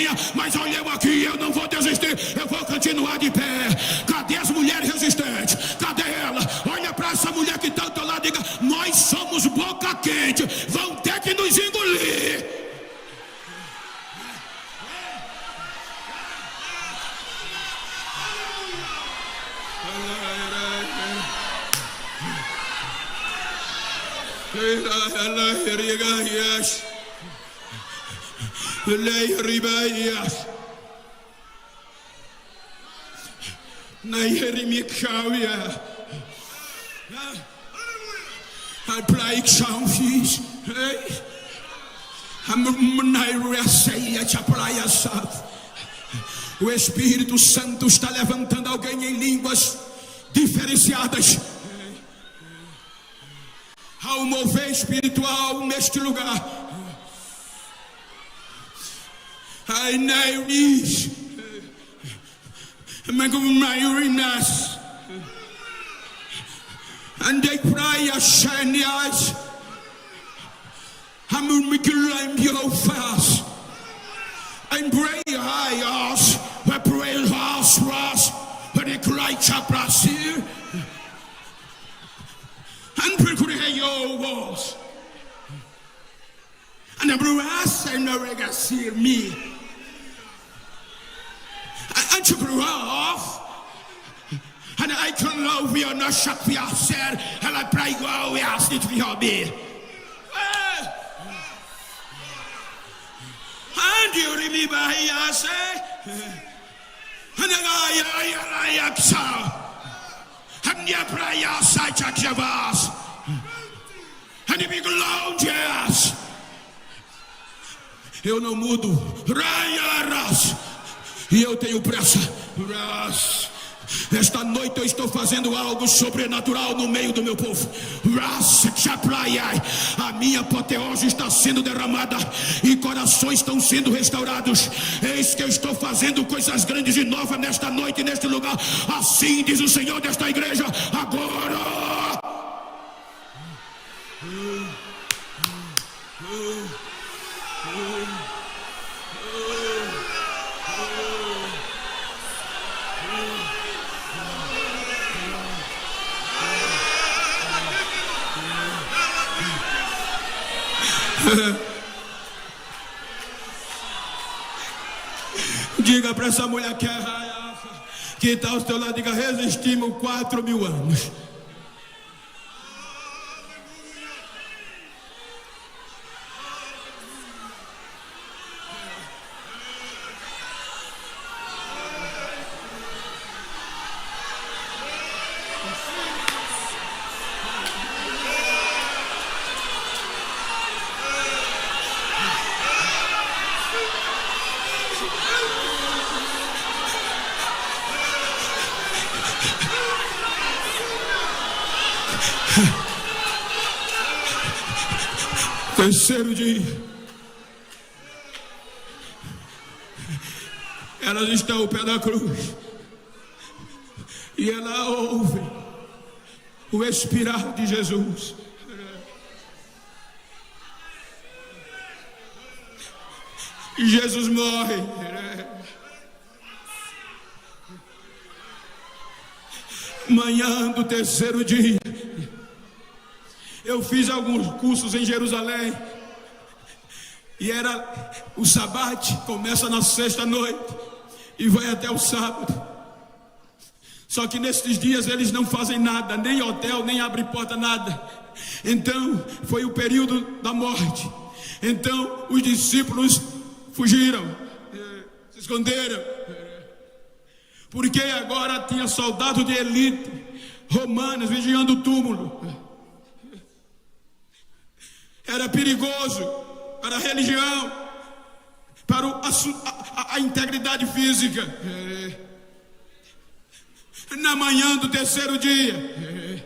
sozinha, mas olha eu aqui, eu não vou desistir, eu vou continuar de pé. Cadê as mulheres resistentes? Cadê ela? Olha para essa mulher que está ao teu lado e diga: nós somos boca quente, vão ter que nos engolir. O Espírito Santo está levantando alguém em línguas diferenciadas. Há um mover espiritual neste lugar. I know this. And they cry a shiny eyes. I'm going to make you lamb your face. And pray high us. We pray house was. But they cry chaprasir. And pray your walls. And the brass and the regasir me. And to grow off. And I can love you, not shock for yourself. And I pray, go, we ask it for your be. And you remember, I say, and I am and you pray your sight at your boss. And you be glorious. Eu não mudo. Raiaras. E eu tenho pressa. Esta noite eu estou fazendo algo sobrenatural no meio do meu povo. A minha apoteose está sendo derramada e corações estão sendo restaurados. Eis que eu estou fazendo coisas grandes e novas nesta noite, neste lugar. Assim diz o Senhor desta igreja. Agora diga para essa mulher que é raiaça, que está ao seu lado, diga: resistimos 4.000 anos. Terceiro dia, elas estão ao pé da cruz e ela ouve o expirar de Jesus. E Jesus morre. Manhã do terceiro dia, eu fiz alguns cursos em Jerusalém. E era o sabate, começa na sexta noite e vai até o sábado. Só que nesses dias eles não fazem nada, nem hotel, nem abrem porta, nada. Então foi o período da morte. Então os discípulos fugiram, se esconderam. Porque agora tinha soldado de elite romanos vigiando o túmulo. Era perigoso para a religião, para a integridade física. Na manhã do terceiro dia,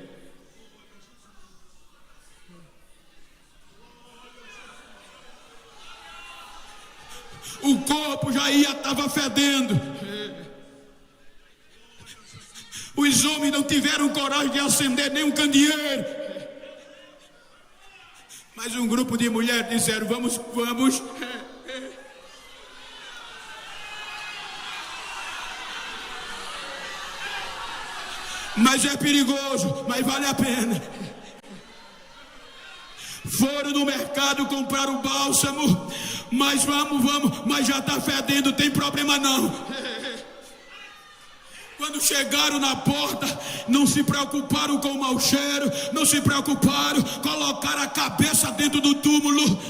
o corpo já estava fedendo. Os homens não tiveram coragem de acender nem um candeeiro. Mas um grupo de mulheres disseram: vamos mas é perigoso, mas vale a pena. Foram no mercado comprar o bálsamo, mas vamos, mas já está fedendo, tem problema não. Quando chegaram na porta, não se preocuparam com o mau cheiro, não se preocuparam, colocaram a cabeça dentro do túmulo.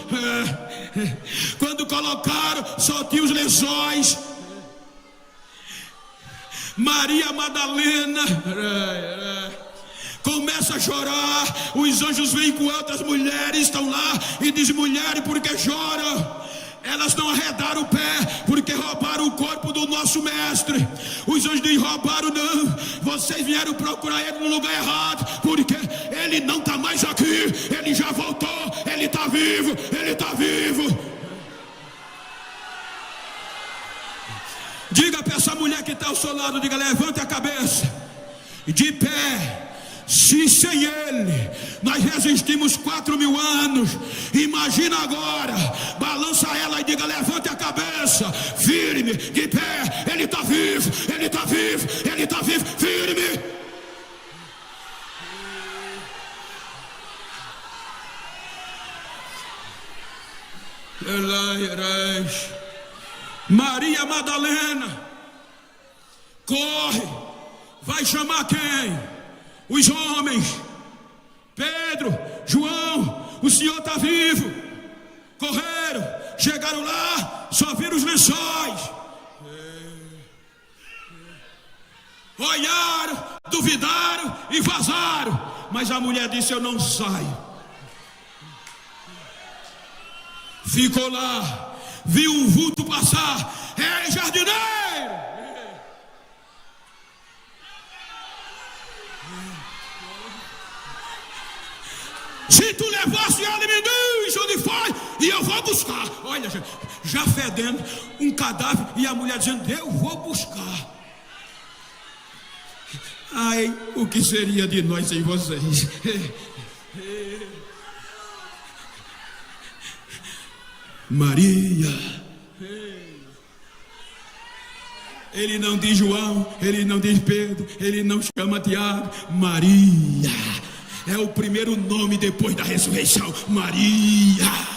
Quando colocaram, só tinha os lençóis. Maria Madalena começa a chorar. Os anjos vêm com outras mulheres, estão lá e dizem: mulheres, por que choram? Elas não arredaram o pé, porque roubaram o corpo do nosso mestre. Os anjos dizem: roubaram não, vocês vieram procurar ele no lugar errado, porque ele não está mais aqui, ele já voltou, ele está vivo, ele está vivo. Diga para essa mulher que está ao seu lado, diga: levante a cabeça, de pé. Se sem ele nós resistimos 4.000 anos, imagina agora. Balança ela e diga: levante a cabeça, firme, de pé. Ele está vivo, ele está vivo, ele está vivo, firme. Maria Madalena corre, vai chamar quem? Os homens. Pedro, João, o Senhor está vivo. Correram, chegaram lá, só viram os lençóis. Olharam, duvidaram e vazaram. Mas a mulher disse: eu não saio. Ficou lá, viu um vulto passar. Ei, jardineiro! Se tu levasse ele, me diz onde foi e eu vou buscar. Olha, gente, já fedendo um cadáver e a mulher dizendo: eu vou buscar. Ai, o que seria de nós sem vocês? Maria. Ele não diz João, ele não diz Pedro, ele não chama Tiago. Maria é o primeiro nome depois da ressurreição. Maria.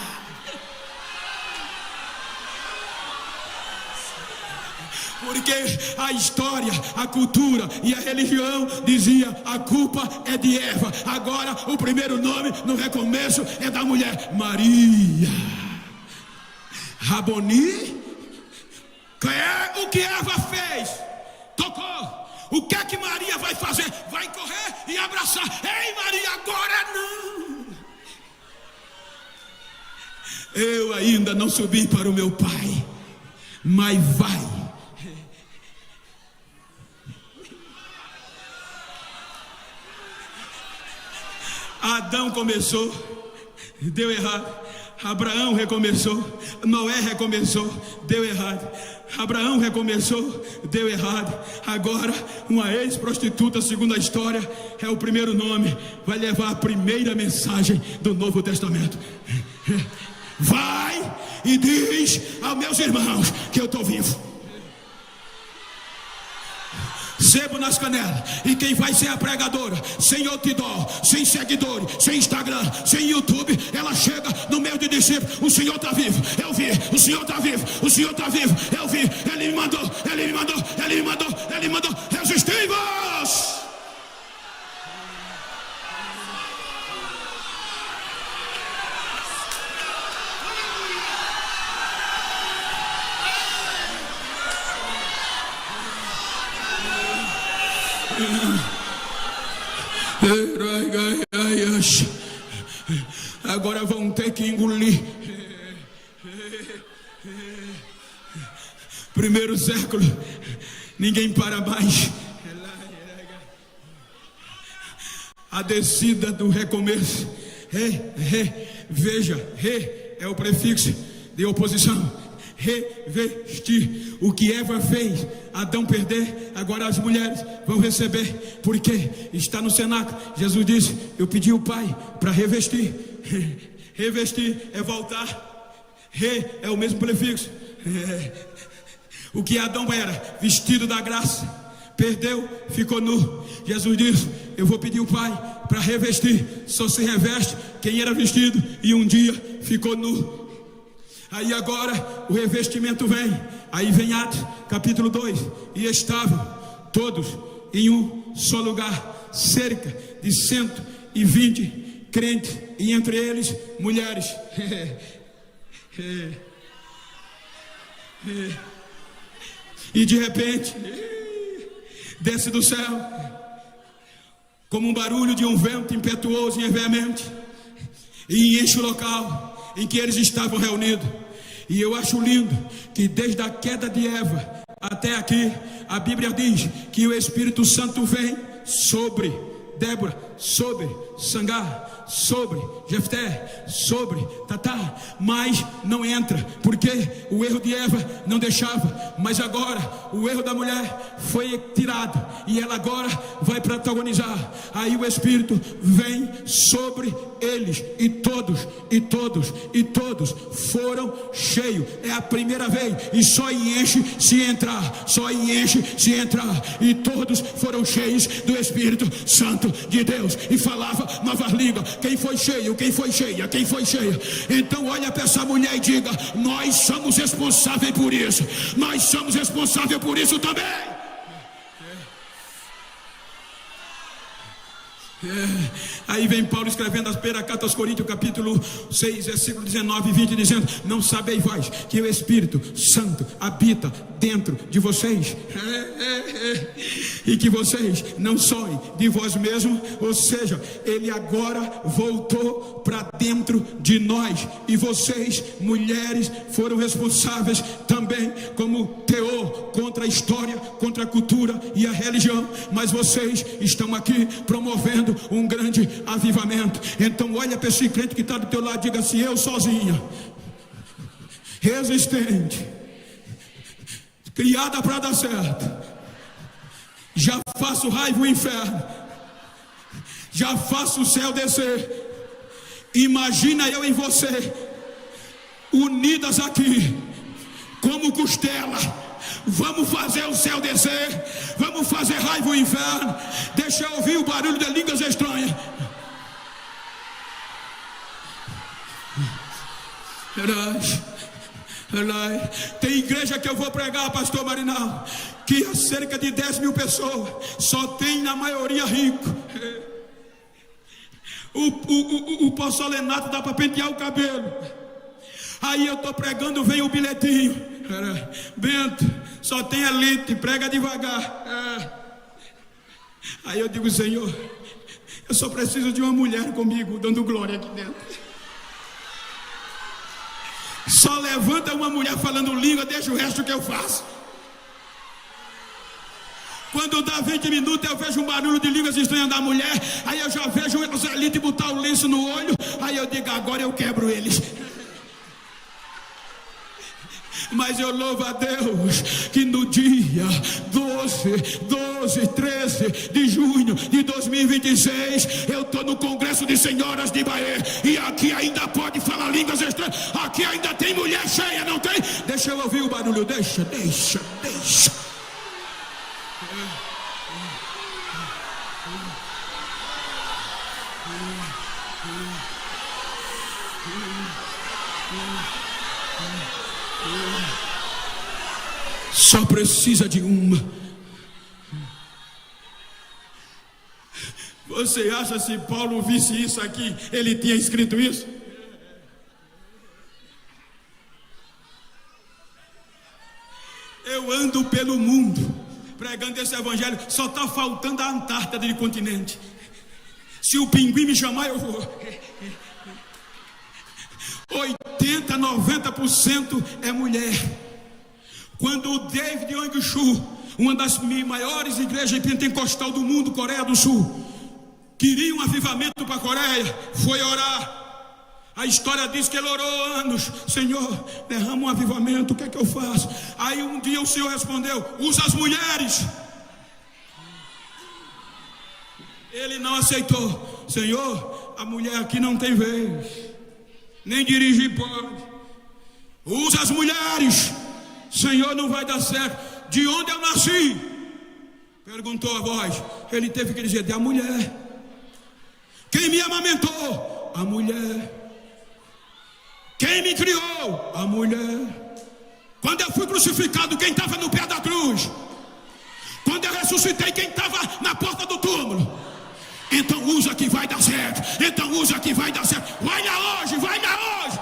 Porque a história, a cultura e a religião dizia: a culpa é de Eva. Agora o primeiro nome no recomeço é da mulher. Maria. Raboni. É o que Eva fez. Tocou. O que é que Maria vai fazer? Vai correr e abraçar. Ei, Maria, agora não. Eu ainda não subi para o meu pai, mas vai. Adão começou, deu errado. Abraão recomeçou, Noé recomeçou, deu errado. Abraão recomeçou, deu errado. Agora uma ex-prostituta, segundo a história, é o primeiro nome. Vai levar a primeira mensagem do Novo Testamento. Vai e diz aos meus irmãos que eu estou vivo. Sebo nas canelas. E quem vai ser a pregadora, sem outdoor, sem seguidores, sem Instagram, sem YouTube, ela chega no meio de discípulos: o Senhor está vivo, eu vi. O Senhor está vivo, o Senhor está vivo, eu vi. Ele me mandou, ele me mandou, ele me mandou, ele me mandou. Resistimos. Agora vão ter que engolir. Primeiro século, ninguém para mais. A descida do recomeço. Veja, é o prefixo de oposição. Revestir. O que Eva fez, Adão perder, agora as mulheres vão receber, porque está no cenáculo. Jesus disse: eu pedi ao Pai para revestir. Revestir é voltar. É o mesmo prefixo. O que Adão era, vestido da graça, perdeu, ficou nu. Jesus disse: eu vou pedir ao Pai para revestir. Só se reveste quem era vestido e um dia ficou nu. Aí agora o revestimento vem. Aí vem Atos capítulo 2: e estavam todos em um só lugar, cerca de 120 crentes, e entre eles mulheres. E de repente desce do céu, como um barulho de um vento impetuoso e veemente, e enche o local em que eles estavam reunidos. E eu acho lindo que desde a queda de Eva até aqui, a Bíblia diz que o Espírito Santo vem sobre Débora, sobre Sangar, sobre Jefté, sobre Tatá, mas não entra, porque o erro de Eva não deixava. Mas agora o erro da mulher foi tirado, e ela agora vai protagonizar. Aí o Espírito vem sobre eles, e todos foram cheios. É a primeira vez, e só enche se entrar, só enche se entrar. E todos foram cheios do Espírito Santo de Deus, e falava novas línguas. Quem foi cheio? Quem foi cheia? Quem foi cheia? Então olha para essa mulher e diga: nós somos responsáveis por isso. Nós somos responsáveis por isso também. Aí vem Paulo escrevendo a primeira carta aos Coríntios, capítulo 6, versículo 19 e 20, dizendo: não sabeis vós que o Espírito Santo habita dentro de vocês, e que vocês não soem de vós mesmos? Ou seja, ele agora voltou para dentro de nós, e vocês, mulheres, foram responsáveis também, como teor, contra a história, contra a cultura e a religião. Mas vocês estão aqui promovendo um grande avivamento. Então olha para esse crente que está do teu lado e diga assim: eu sozinha, resistente, criada para dar certo, já faço raiva o inferno, já faço o céu descer. Imagina eu e você unidas aqui como costela. Vamos fazer o céu descer, vamos fazer raiva o inferno. Deixa eu ouvir o barulho de línguas estranhas. Tem igreja que eu vou pregar, pastor Marinal, que há cerca de 10 mil pessoas, só tem na maioria rico. O porcelanato dá para pentear o cabelo. Aí eu estou pregando, vem o bilhetinho: Bento, só tem elite, prega devagar. Aí eu digo: Senhor, eu só preciso de uma mulher comigo, dando glória aqui dentro. Só levanta uma mulher falando língua, deixa o resto que eu faço. Quando dá 20 minutos eu vejo um barulho de línguas estranhas da mulher. Aí eu já vejo os elites botar o lenço no olho. Aí eu digo: agora eu quebro eles. Mas eu louvo a Deus que no dia 13 de junho de 2026 eu estou no Congresso de Senhoras de Bahia, e aqui ainda pode falar línguas estranhas. Aqui ainda tem mulher cheia, não tem? Deixa eu ouvir o barulho. Deixa. Só precisa de uma. Você acha, se Paulo visse isso aqui, ele tinha escrito isso? Eu ando pelo mundo pregando esse evangelho. Só está faltando a Antártida de continente. Se o pinguim me chamar, eu vou. 80-90% é mulher. Quando o David Yong-Shu, uma das maiores igrejas pentecostal do mundo, Coreia do Sul, queria um avivamento para a Coreia, foi orar. A história diz que ele orou anos: Senhor, derrama um avivamento, o que é que eu faço? Aí um dia o Senhor respondeu: usa as mulheres. Ele não aceitou. Senhor, a mulher aqui não tem vez, nem dirigir pode. Usa as mulheres. Senhor, não vai dar certo. De onde eu nasci, Perguntou a voz. Ele teve que dizer: da mulher. Quem me amamentou? A mulher. Quem me criou? A mulher. Quando eu fui crucificado, quem estava no pé da cruz? Quando eu ressuscitei, quem estava na porta do túmulo? Então usa que vai dar certo. Então usa que vai dar certo. Vai lá hoje, vai lá hoje.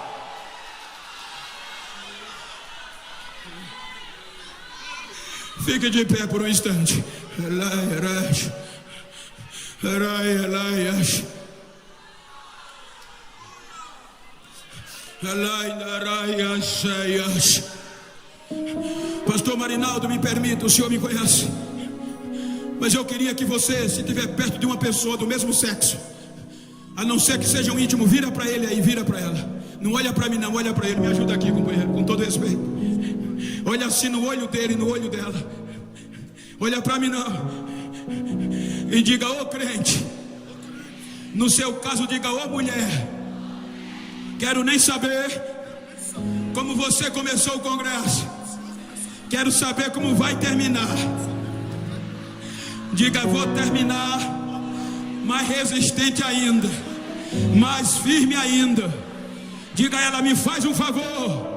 Fique de pé por um instante. Pastor Marinaldo, me permita, o senhor me conhece, mas eu queria que você, se estiver perto de uma pessoa do mesmo sexo, a não ser que seja um íntimo, vira para ele aí, vira para ela. Não olha para mim não, olha para ele. Me ajuda aqui, companheiro, com todo respeito. Olha assim no olho dele e no olho dela. Olha para mim não. E diga: ô crente. No seu caso, diga: ô mulher. Quero nem saber como você começou o congresso. Quero saber como vai terminar. Diga: vou terminar mais resistente ainda, mais firme ainda. Diga a ela: me faz um favor.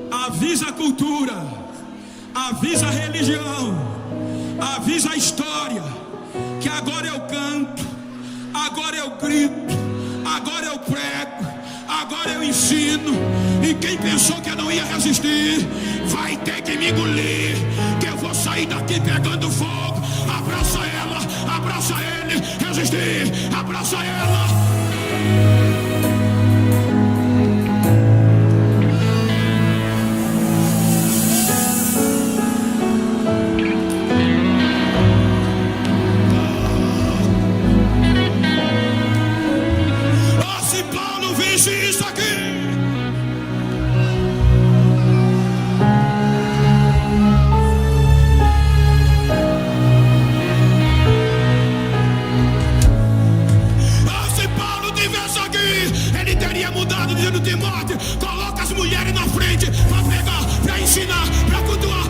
Avisa a cultura, avisa a religião, avisa a história, que agora eu canto, agora eu grito, agora eu prego, agora eu ensino. E quem pensou que eu não ia resistir, vai ter que me engolir, que eu vou sair daqui pegando fogo. Abraça ela, abraça ele. Resistir, abraça ela. Se Paulo visse isso aqui, se Paulo tivesse aqui, ele teria mudado, dizendo: Timóteo, coloca as mulheres na frente para pregar, para ensinar, para cultuar.